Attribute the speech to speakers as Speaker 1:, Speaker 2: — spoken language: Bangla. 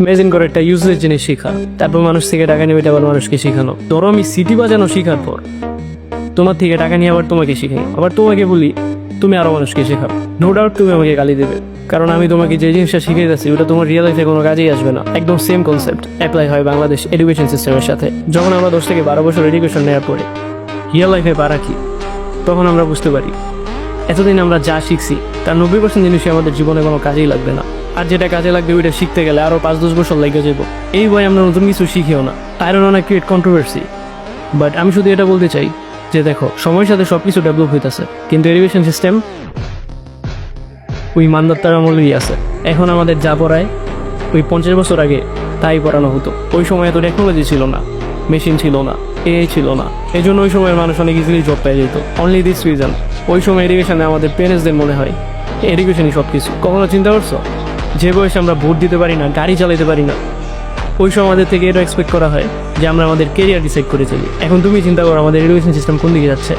Speaker 1: ইমাজিন করে একটা ইউজলেস জিনিস শেখা, তারপর মানুষ থেকে টাকা নেবে, আবার মানুষকে শেখানো। ধরো আমি সিটি বাজানো শেখার পর তোমার থেকে টাকা নিয়ে আবার তোমাকে শিখাই, আবার তোমাকে বলি তুমি আরো মানুষকে শেখাও। নো ডাউট তুমি আমাকে গালি দেবে, কারণ আমি তোমাকে যে জিনিসটা শিখিয়ে যাচ্ছি ওটা তোমার রিয়েল লাইফে কোনো কাজেই আসবে না। একদম সেম কনসেপ্ট অ্যাপ্লাই হয় বাংলাদেশ এডুকেশন সিস্টেমের সাথে। যখন আমরা 10 থেকে 12 বছর এডুকেশন নেওয়ার পরে রিয়েল লাইফে পারা কি, তখন আমরা বুঝতে পারি এতদিন আমরা যা শিখছি তার 90% জিনিসই আমাদের জীবনে কোনো কাজেই লাগবে না। আর যেটা কাজে লাগবে ওইটা শিখতে গেলে আরো 5-10 বছর লেগে যাবো। এই বই আমরা নতুন কিছু শিখিও না। I don't want to create controversy, but আমি শুধু এটা বলতে চাই যে দেখো, সময়ের সাথে সবকিছু ডেভেলপ হইতেছে, কিন্তু এডুকেশন সিস্টেম ওই মানদণ্ডার আমলেই আছে। এখন আমাদের যা পড়ায় ওই 50 বছর আগে তাই পড়ানো হতো। ওই সময় এত টেকনোলজি ছিল না, মেশিন ছিল না, এআই ছিল না। এই জন্য ওই সময়ের মানুষ অনেক ইজিলি জব পেয়ে যেত। অনলি দিস রিজন ওই সময় এডুকেশনে আমাদের পেরেন্টসদের মনে হয় এডুকেশনই সব কিছু। কখনো চিন্তা করছো যে বয়সে আমরা ভোট দিতে পারি না, গাড়ি চালাতে পারি না, ওই সময় আমাদের থেকে এটা এক্সপেক্ট করা হয় যে আমরা আমাদের কেরিয়ার ডিসাইড করে চলি। এখন তুমি চিন্তা করো আমাদের এডুকেশন সিস্টেম কোন দিকে যাচ্ছে।